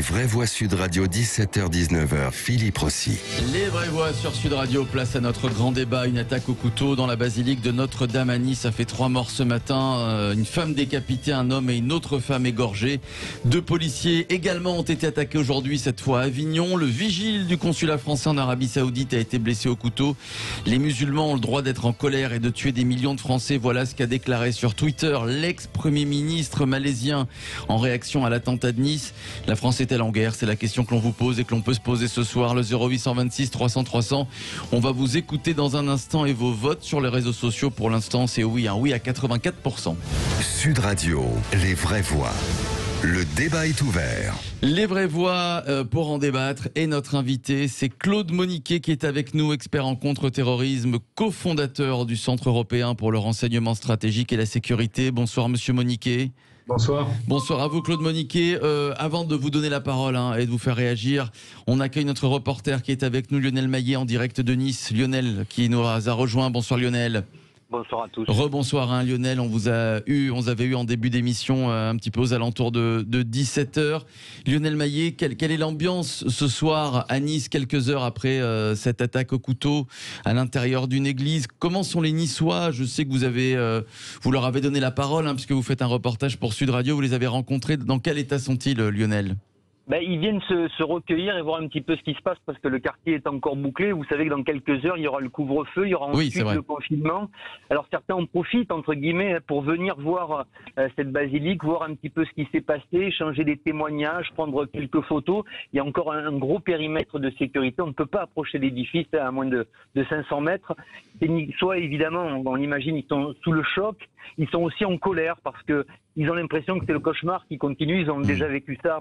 Vraies Voix Sud Radio, 17h-19h, Philippe Rossi. Les Vraies Voix sur Sud Radio, place à notre grand débat. Une attaque au couteau dans la basilique de Notre-Dame à Nice. Ça fait 3 morts ce matin. Une femme décapitée, un homme et une autre femme égorgée. 2 policiers également ont été attaqués aujourd'hui, cette fois à Avignon. Le vigile du consulat français en Arabie Saoudite a été blessé au couteau. Les musulmans ont le droit d'être en colère et de tuer des millions de Français. Voilà ce qu'a déclaré sur Twitter l'ex-premier ministre malaisien en réaction à l'attentat de Nice. La France est-elle en guerre? C'est la question que l'on vous pose et que l'on peut se poser ce soir. Le 0826 300 300. On va vous écouter dans un instant et vos votes sur les réseaux sociaux. Pour l'instant, c'est oui, un oui à 84%. Sud Radio, les vraies voix. Le débat est ouvert. Les vraies voix pour en débattre. Et notre invité, c'est Claude Moniquet qui est avec nous, expert en contre-terrorisme, cofondateur du Centre européen pour le renseignement stratégique et la sécurité. Bonsoir Monsieur Moniquet. Bonsoir. Bonsoir à vous Claude Moniquet. Avant de vous donner la parole et de vous faire réagir, on accueille notre reporter qui est avec nous, Lionel Maillet, en direct de Nice. Lionel qui nous a rejoint. Bonsoir Lionel. Bonsoir à tous. Rebonsoir Lionel, on avait eu en début d'émission un petit peu aux alentours de 17h. Lionel Maillet, quelle est l'ambiance ce soir à Nice, quelques heures après cette attaque au couteau à l'intérieur d'une église? Comment sont les Niçois? Je sais que vous leur avez donné la parole puisque vous faites un reportage pour Sud Radio, vous les avez rencontrés. Dans quel état sont-ils, Lionel? Ils viennent se recueillir et voir un petit peu ce qui se passe parce que le quartier est encore bouclé. Vous savez que dans quelques heures, il y aura le couvre-feu, il y aura ensuite le confinement. Alors certains en profitent, entre guillemets, pour venir voir cette basilique, voir un petit peu ce qui s'est passé, échanger des témoignages, prendre quelques photos. Il y a encore un gros périmètre de sécurité. On ne peut pas approcher l'édifice à moins de 500 mètres. Soit évidemment, on imagine, ils sont sous le choc. Ils sont aussi en colère parce qu'ils ont l'impression que c'est le cauchemar qui continue. Ils ont déjà vécu ça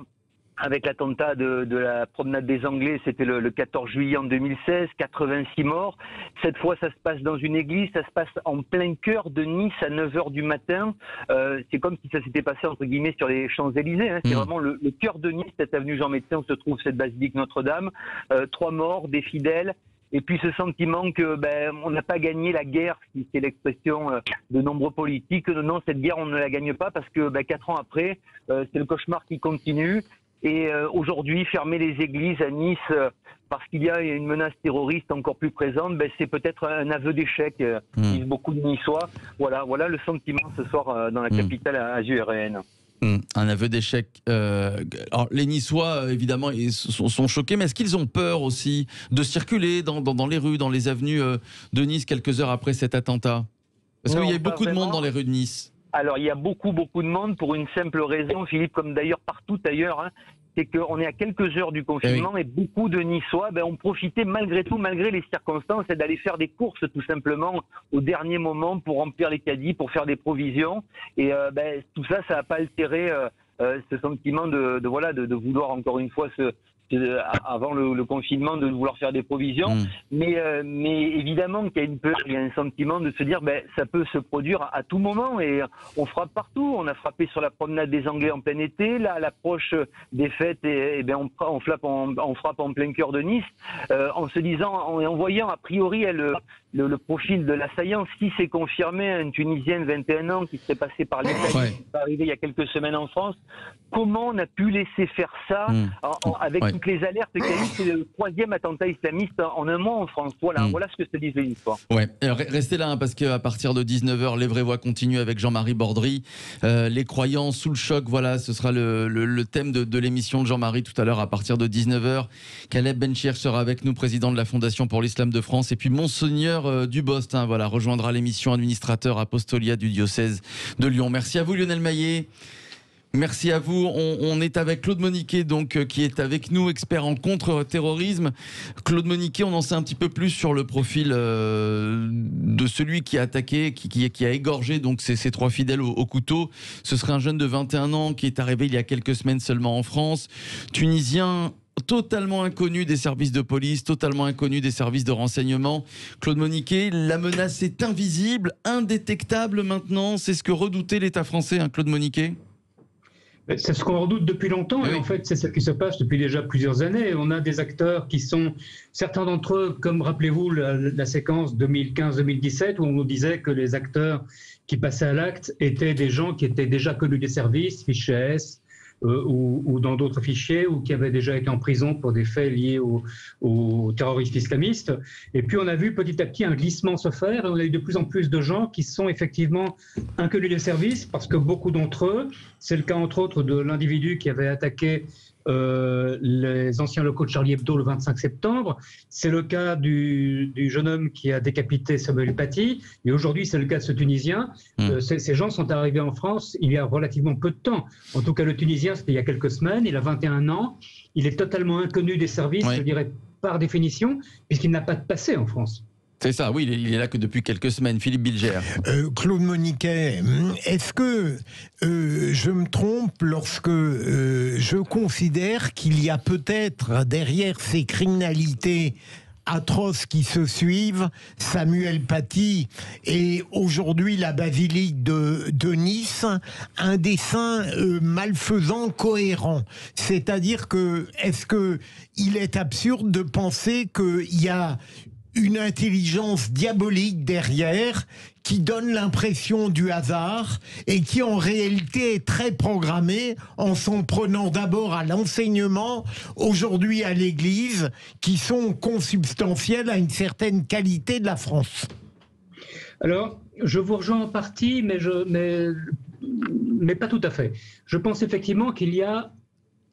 avec l'attentat de la promenade des Anglais, c'était le 14 juillet en 2016, 86 morts. Cette fois, ça se passe dans une église, ça se passe en plein cœur de Nice à 9h du matin. C'est comme si ça s'était passé, entre guillemets, sur les Champs-Élysées. C'est vraiment le cœur de Nice, cette avenue Jean-Médecin où se trouve cette basilique Notre-Dame. 3 morts, des fidèles. Et puis ce sentiment que on n'a pas gagné la guerre, si c'est l'expression de nombreux politiques. Non, cette guerre, on ne la gagne pas parce que 4 ans après, c'est le cauchemar qui continue. Et aujourd'hui, fermer les églises à Nice parce qu'il y a une menace terroriste encore plus présente, c'est peut-être un aveu d'échec, disent beaucoup de Niçois. Voilà le sentiment ce soir dans la capitale azuréenne. Un aveu d'échec. Alors, les Niçois, évidemment, ils sont choqués, mais est-ce qu'ils ont peur aussi de circuler dans les rues, dans les avenues de Nice quelques heures après cet attentat? Parce qu'il y a beaucoup de monde dans les rues de Nice. Alors, il y a beaucoup de monde pour une simple raison, Philippe, comme d'ailleurs partout ailleurs, c'est qu'on est à quelques heures du confinement et beaucoup de Niçois ont profité malgré tout, malgré les circonstances, d'aller faire des courses tout simplement au dernier moment pour remplir les caddies, pour faire des provisions. Et tout ça, ça n'a pas altéré ce sentiment de vouloir encore une fois avant le confinement, de vouloir faire des provisions. Mais évidemment qu'il y a une peur, il y a un sentiment de se dire ça peut se produire à tout moment et on frappe partout. On a frappé sur la promenade des Anglais en plein été, là à l'approche des fêtes on frappe en plein cœur de Nice en se disant, en voyant a priori le profil de l'assaillant, si c'est confirmé, un Tunisien de 21 ans qui serait passé par l'Italie, qui est arrivé il y a quelques semaines en France, comment on a pu laisser faire ça avec toutes les alertes qu'il y a eu? C'est le 3e attentat islamiste en un mois en France. Voilà ce que se disent les histoires. Alors, restez là parce qu'à partir de 19h, les vraies voix continuent avec Jean-Marie Bordry. Les croyants sous le choc, ce sera le thème de l'émission de Jean-Marie tout à l'heure à partir de 19h. Caleb Benchir sera avec nous, président de la Fondation pour l'Islam de France. Et puis Monseigneur Dubost rejoindra l'émission, administrateur apostolia du diocèse de Lyon. Merci à vous Lionel Maillet. Merci à vous. On est avec Claude Moniquet, qui est avec nous, expert en contre-terrorisme. Claude Moniquet, on en sait un petit peu plus sur le profil de celui qui a attaqué, qui a égorgé ces 3 fidèles au couteau. Ce serait un jeune de 21 ans qui est arrivé il y a quelques semaines seulement en France, tunisien, totalement inconnu des services de police, totalement inconnu des services de renseignement. Claude Moniquet, la menace est invisible, indétectable maintenant. C'est ce que redoutait l'État français, Claude Moniquet. C'est ce qu'on redoute depuis longtemps et en fait c'est ce qui se passe depuis déjà plusieurs années. On a des acteurs qui sont, certains d'entre eux, comme rappelez-vous la séquence 2015-2017 où on nous disait que les acteurs qui passaient à l'acte étaient des gens qui étaient déjà connus des services, fichés S, ou dans d'autres fichiers, ou qui avaient déjà été en prison pour des faits liés au terrorisme islamiste. Et puis on a vu petit à petit un glissement se faire, et on a eu de plus en plus de gens qui sont effectivement inconnus des services, parce que beaucoup d'entre eux, c'est le cas entre autres de l'individu qui avait attaqué les anciens locaux de Charlie Hebdo le 25 septembre. C'est le cas du jeune homme qui a décapité Samuel Paty. Et aujourd'hui, c'est le cas de ce Tunisien. Ces gens sont arrivés en France il y a relativement peu de temps. En tout cas, le Tunisien, c'était il y a quelques semaines. Il a 21 ans. Il est totalement inconnu des services, je dirais, par définition, puisqu'il n'a pas de passé en France. C'est ça, oui, il est là que depuis quelques semaines. Philippe Bilger. Claude Moniquet, est-ce que je me trompe lorsque je considère qu'il y a peut-être derrière ces criminalités atroces qui se suivent, Samuel Paty et aujourd'hui la basilique de Nice, un dessein malfaisant cohérent. C'est-à-dire que, est-ce qu'il est absurde de penser qu'il y a une intelligence diabolique derrière qui donne l'impression du hasard et qui en réalité est très programmée en s'en prenant d'abord à l'enseignement, aujourd'hui à l'Église, qui sont consubstantiels à une certaine qualité de la France? Alors, je vous rejoins en partie, mais pas tout à fait. Je pense effectivement qu'il y a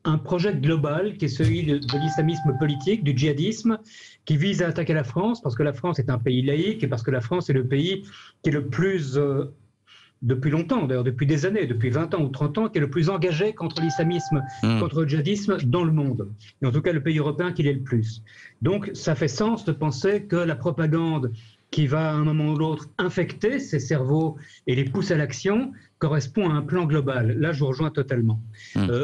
un projet global qui est celui de l'islamisme politique, du djihadisme, qui vise à attaquer la France, parce que la France est un pays laïque et parce que la France est le pays qui est le plus, depuis longtemps, d'ailleurs depuis des années, depuis 20 ans ou 30 ans, qui est le plus engagé contre l'islamisme, contre le djihadisme dans le monde. Et en tout cas, le pays européen qui l'est le plus. Donc, ça fait sens de penser que la propagande qui va à un moment ou l'autre infecter ces cerveaux et les pousser à l'action, correspond à un plan global. Là, je vous rejoins totalement.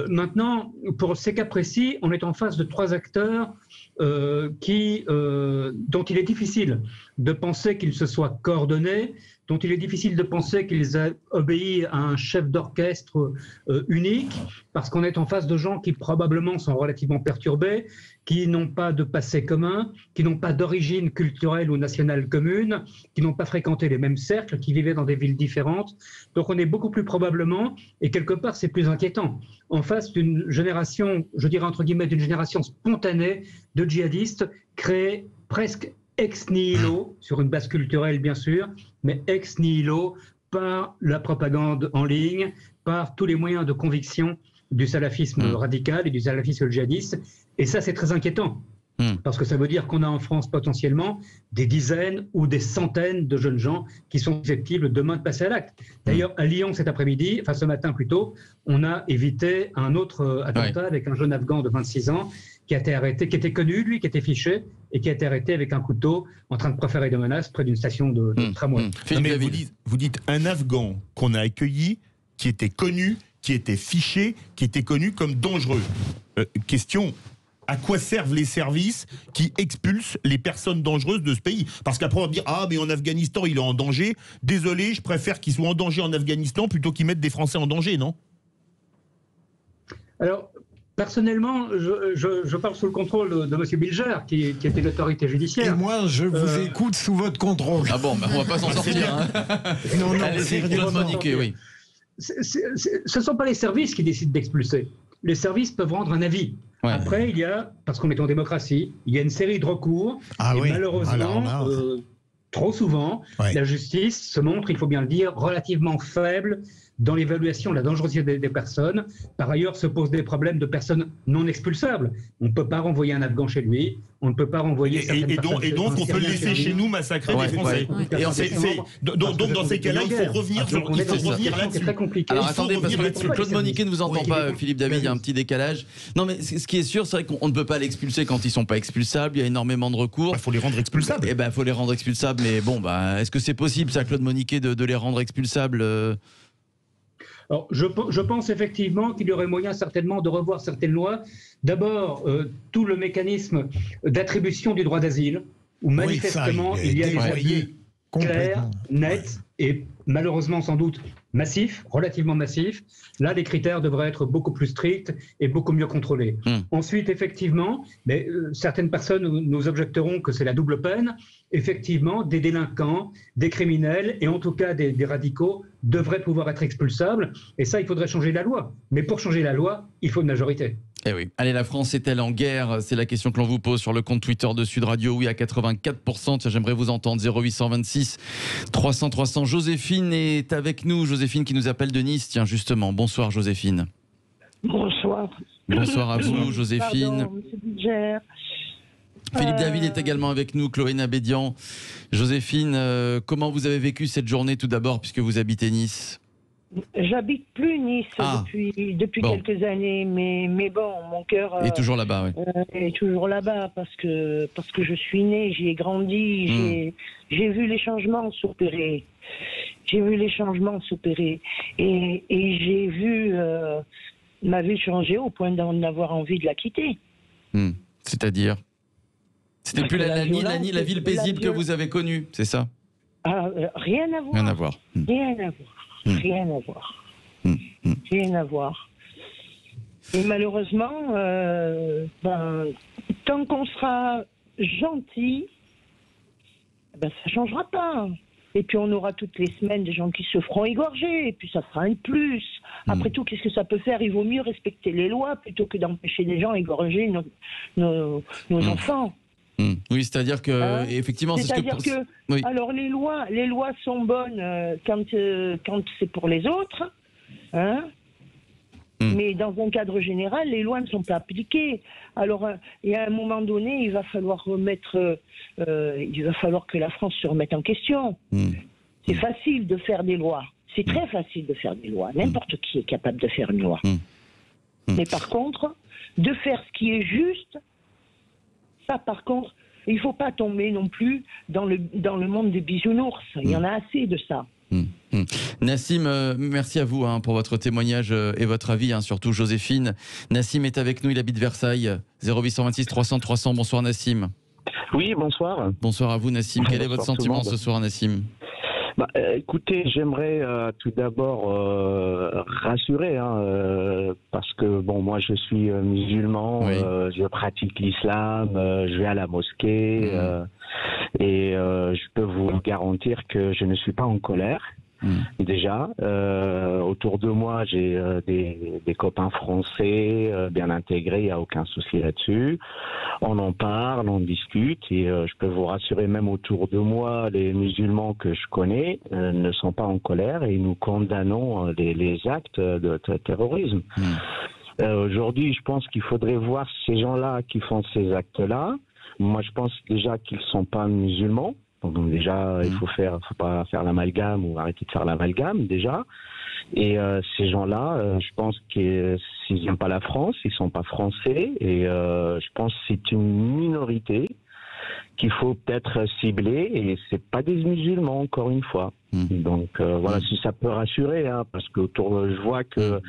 Maintenant, pour ces cas précis, on est en face de 3 acteurs dont il est difficile de penser qu'ils se soient coordonnés, dont il est difficile de penser qu'ils aient obéi à un chef d'orchestre unique, parce qu'on est en face de gens qui probablement sont relativement perturbés, qui n'ont pas de passé commun, qui n'ont pas d'origine culturelle ou nationale commune, qui n'ont pas fréquenté les mêmes cercles, qui vivaient dans des villes différentes. Donc on est beaucoup plus probablement, et quelque part c'est plus inquiétant, en face d'une génération, je dirais entre guillemets, d'une génération spontanée de djihadistes créés presque ex nihilo, sur une base culturelle bien sûr, mais ex nihilo par la propagande en ligne, par tous les moyens de conviction du salafisme radical et du salafisme djihadiste. Et ça, c'est très inquiétant, parce que ça veut dire qu'on a en France potentiellement des dizaines ou des centaines de jeunes gens qui sont susceptibles demain de passer à l'acte. D'ailleurs, à Lyon cet après-midi, enfin ce matin plutôt, on a évité un autre attentat avec un jeune Afghan de 26 ans qui a été arrêté, qui était connu, lui, qui était fiché, et qui a été arrêté avec un couteau en train de proférer des menaces près d'une station de tramway. Mais vous dites un Afghan qu'on a accueilli, qui était connu, qui était fiché, qui était connu comme dangereux. Question, à quoi servent les services qui expulsent les personnes dangereuses de ce pays? Parce qu'après on va dire, ah mais en Afghanistan il est en danger, désolé, je préfère qu'il soit en danger en Afghanistan plutôt qu'ils mettent des Français en danger, non? Alors, personnellement, je parle sous le contrôle de M. Bilger, qui était l'autorité judiciaire. Et moi, je vous écoute sous votre contrôle. Ah bon, on va pas s'en sortir. Hein. Non, c'est Claude Moniquet, oui. Ce ne sont pas les services qui décident d'expulser. Les services peuvent rendre un avis. Ouais. Après, il y a, parce qu'on est en démocratie, il y a une série de recours. Et oui. Malheureusement, trop souvent, la justice se montre, il faut bien le dire, relativement faible dans l'évaluation de la dangerosité des personnes. Par ailleurs, se posent des problèmes de personnes non expulsables. On ne peut pas renvoyer un Afghan chez lui, on ne peut pas renvoyer et donc on peut le laisser chez nous massacrer des Français. Donc dans ces cas-là, il faut revenir là-dessus. C'est très compliqué. Alors attendez, parce que Claude Moniquet ne vous entend pas, Philippe David, il y a un petit décalage. Non mais ce qui est sûr, c'est vrai qu'on ne peut pas l'expulser quand ils ne sont pas expulsables, il y a énormément de recours. Il faut les rendre expulsables. Eh ben, il faut les rendre expulsables, mais bon, est-ce que c'est possible, ça, Claude Moniquet, de les rendre expulsables? Alors, je pense effectivement qu'il y aurait moyen certainement de revoir certaines lois. D'abord, tout le mécanisme d'attribution du droit d'asile, où manifestement il y a des abus clairs, nets, et malheureusement sans doute massif, relativement massif, là, les critères devraient être beaucoup plus stricts et beaucoup mieux contrôlés. Ensuite, effectivement, mais, certaines personnes nous objecteront que c'est la double peine. Effectivement, des délinquants, des criminels et en tout cas des radicaux devraient pouvoir être expulsables. Et ça, il faudrait changer la loi. Mais pour changer la loi, il faut une majorité. Eh oui. Allez, la France est-elle en guerre? C'est la question que l'on vous pose sur le compte Twitter de Sud Radio. Oui, à 84%. Tiens, j'aimerais vous entendre. 0826 300 300. Joséphine est avec nous. Joséphine qui nous appelle de Nice. Tiens, justement. Bonsoir, Joséphine. Bonsoir. Bonsoir à vous, Joséphine. Pardon, monsieur Bilger. Philippe David est également avec nous. Chloé Nabédian. Joséphine, comment vous avez vécu cette journée tout d'abord, puisque vous habitez Nice? J'habite plus Nice depuis quelques années, mais bon, mon cœur est toujours là-bas. Oui. Est toujours là-bas parce que je suis née, j'y ai grandi, j'ai vu les changements s'opérer. J'ai vu les changements s'opérer et j'ai vu ma vie changer au point d'en avoir envie de la quitter. C'est-à-dire, c'était plus la ville paisible que vous avez connue, c'est ça? Rien à voir. Rien à voir. Rien à voir. Rien à voir. Rien à voir. Et malheureusement, tant qu'on sera gentil, ça ne changera pas. Et puis on aura toutes les semaines des gens qui se feront égorger, et puis ça fera un plus. Après tout, qu'est-ce que ça peut faire? Il vaut mieux respecter les lois plutôt que d'empêcher des gens d'égorger nos enfants. Oui, c'est-à-dire que effectivement, oui. Alors les lois sont bonnes quand c'est pour les autres, hein. Mais dans un cadre général, les lois ne sont pas appliquées. Alors, et à un moment donné, il va falloir que la France se remette en question. C'est facile de faire des lois. C'est très facile de faire des lois. N'importe qui est capable de faire une loi. Mais par contre, de faire ce qui est juste. Ça, par contre, il ne faut pas tomber non plus dans le monde des bisounours. Il y en a assez de ça. Nassim, merci à vous pour votre témoignage et votre avis, surtout Joséphine. Nassim est avec nous, il habite Versailles. 0826 300 300. Bonsoir Nassim. Oui, bonsoir. Bonsoir à vous Nassim. Quel est votre sentiment ce soir Nassim? Écoutez, j'aimerais tout d'abord rassurer, parce que moi je suis musulman, je pratique l'islam, je vais à la mosquée, et je peux vous garantir que je ne suis pas en colère. Déjà, autour de moi, j'ai des copains français bien intégrés, il n'y a aucun souci là-dessus. On en parle, on discute, et je peux vous rassurer, même autour de moi, les musulmans que je connais ne sont pas en colère et nous condamnons les actes de terrorisme. Aujourd'hui, je pense qu'il faudrait voir ces gens-là qui font ces actes-là. Moi, je pense déjà qu'ils ne sont pas musulmans. Donc déjà, il faut pas faire l'amalgame ou arrêter de faire l'amalgame déjà. Et ces gens-là, je pense que s'ils n'aiment pas la France, ils sont pas français. Et je pense que c'est une minorité qu'il faut peut-être cibler. Et c'est pas des musulmans, encore une fois. Donc voilà, si ça peut rassurer, parce que je vois que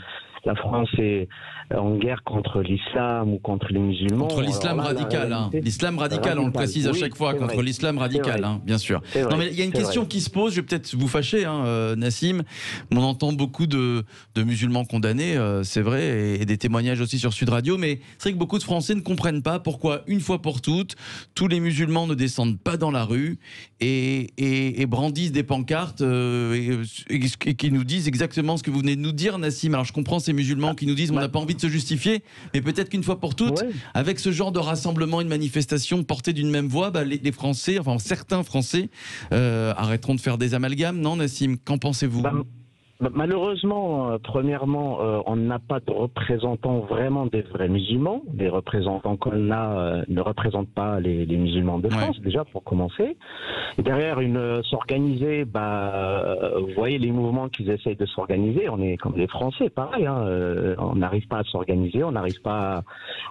la France est en guerre contre l'islam ou contre les musulmans. Contre l'islam radical. L'islam radical, on le précise à chaque fois, contre l'islam radical, bien sûr. Non, mais il y a une question qui se pose, je vais peut-être vous fâcher, Nassim. On entend beaucoup de musulmans condamnés, c'est vrai, et des témoignages aussi sur Sud Radio, mais c'est vrai que beaucoup de Français ne comprennent pas pourquoi, une fois pour toutes, tous les musulmans ne descendent pas dans la rue et brandissent des pancartes et qui nous disent exactement ce que vous venez de nous dire, Nassim. Alors je comprends ces musulmans qui nous disent on n'a pas envie de se justifier, mais peut-être qu'une fois pour toutes, avec ce genre de rassemblement, une manifestation portée d'une même voix, les Français, enfin certains Français, arrêteront de faire des amalgames, non Nassim? Qu'en pensez-vous? Malheureusement, premièrement, on n'a pas de représentants vraiment des vrais musulmans. Les représentants qu'on a ne représentent pas les musulmans de France, déjà, pour commencer. Et derrière, s'organiser, vous voyez les mouvements qu'ils essayent de s'organiser. On est comme les Français, pareil. On n'arrive pas à s'organiser, on n'arrive pas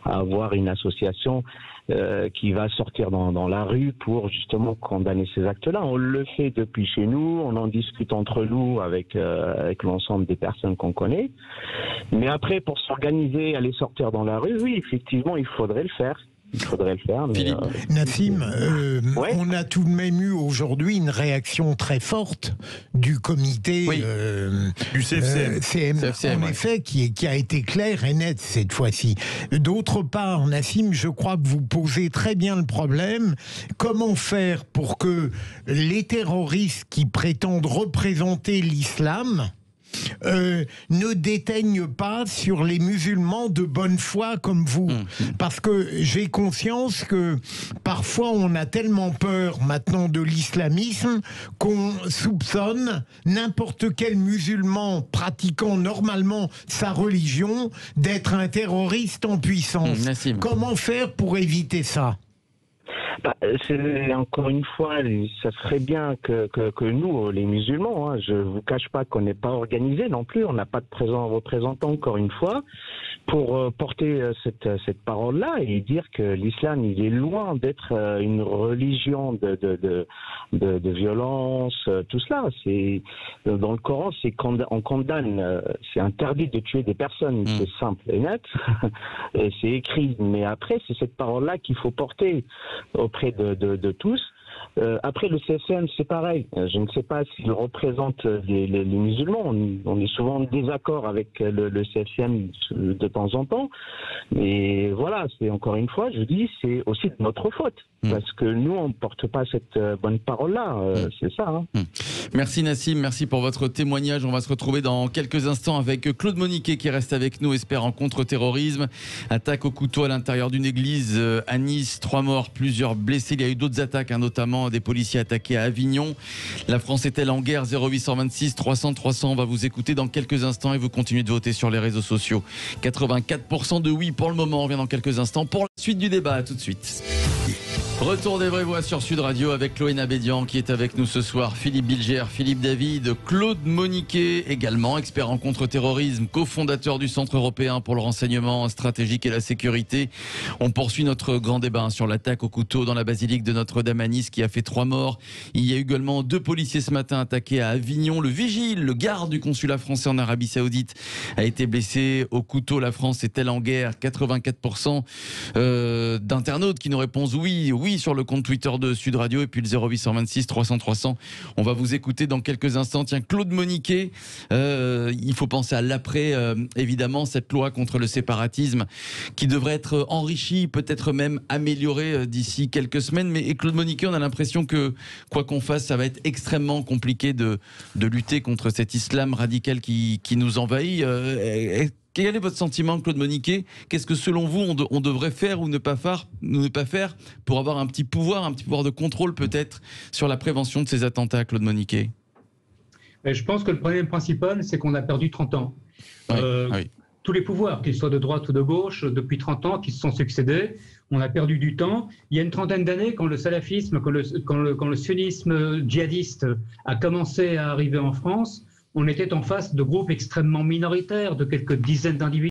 à avoir une association qui va sortir dans la rue pour justement condamner ces actes-là. On le fait depuis chez nous, on en discute entre nous avec l'ensemble des personnes qu'on connaît. Mais après, pour s'organiser, aller sortir dans la rue, oui, effectivement, il faudrait le faire. il faudrait le faire. Mais, Nassim, ouais. On a tout de même eu aujourd'hui une réaction très forte du comité du CFCM. CFCM, en effet, qui a été clair et net cette fois-ci. D'autre part, Nassim, je crois que vous posez très bien le problème. Comment faire pour que les terroristes qui prétendent représenter l'islam ne déteignent pas sur les musulmans de bonne foi comme vous. Parce que j'ai conscience que parfois on a tellement peur maintenant de l'islamisme qu'on soupçonne n'importe quel musulman pratiquant normalement sa religion d'être un terroriste en puissance. Comment faire pour éviter ça ? Encore une fois, ça serait bien que nous, les musulmans, je ne vous cache pas qu'on n'est pas organisés non plus, on n'a pas de représentant, encore une fois, pour porter cette parole-là et dire que l'islam, il est loin d'être une religion de violence, tout cela. Dans le Coran, on condamne, c'est interdit de tuer des personnes, c'est simple et net, et c'est écrit. Mais après, c'est cette parole-là qu'il faut porter auprès de tous. Après, le CFCM, c'est pareil. Je ne sais pas s'il représente les musulmans. On est souvent en désaccord avec le CFCM de temps en temps. Mais voilà, c'est encore une fois, je dis, c'est aussi de notre faute. Parce que nous, on ne porte pas cette bonne parole-là. C'est ça. Hein. Merci Nassim, merci pour votre témoignage. On va se retrouver dans quelques instants avec Claude Moniquet qui reste avec nous, expert en contre-terrorisme. Attaque au couteau à l'intérieur d'une église à Nice, 3 morts, plusieurs blessés. Il y a eu d'autres attaques, notamment des policiers attaqués à Avignon. La France est-elle en guerre? 0826 300 300. On va vous écouter dans quelques instants et vous continuez de voter sur les réseaux sociaux. 84% de oui pour le moment. On revient dans quelques instants pour la suite du débat. À tout de suite. Retour des vraies voix sur Sud Radio avec Loïna Abédian qui est avec nous ce soir, Philippe Bilger, Philippe David, Claude Moniquet, également expert en contre-terrorisme, cofondateur du Centre européen pour le renseignement stratégique et la sécurité. On poursuit notre grand débat sur l'attaque au couteau dans la basilique de Notre-Dame à Nice qui a fait 3 morts. Il y a également 2 policiers ce matin attaqués à Avignon. Le vigile, le garde du consulat français en Arabie Saoudite a été blessé au couteau. La France est-elle en guerre? 84% d'internautes qui nous répondent oui sur le compte Twitter de Sud Radio et puis le 0826 300 300. On va vous écouter dans quelques instants. Tiens, Claude Moniquet, il faut penser à l'après, évidemment, cette loi contre le séparatisme qui devrait être enrichie, peut-être même améliorée d'ici quelques semaines. Mais Claude Moniquet, on a l'impression que quoi qu'on fasse, ça va être extrêmement compliqué de lutter contre cet islam radical qui nous envahit. Quel est votre sentiment, Claude Moniquet? Qu'est-ce que selon vous on devrait faire ou ne pas faire pour avoir un petit pouvoir de contrôle peut-être sur la prévention de ces attentats, Claude Moniquet? Je pense que le problème principal, c'est qu'on a perdu 30 ans. Oui. Tous les pouvoirs, qu'ils soient de droite ou de gauche, depuis 30 ans, qui se sont succédés, on a perdu du temps. Il y a une trentaine d'années, quand le salafisme, quand le sionisme djihadiste a commencé à arriver en France, on était en face de groupes extrêmement minoritaires, de quelques dizaines d'individus.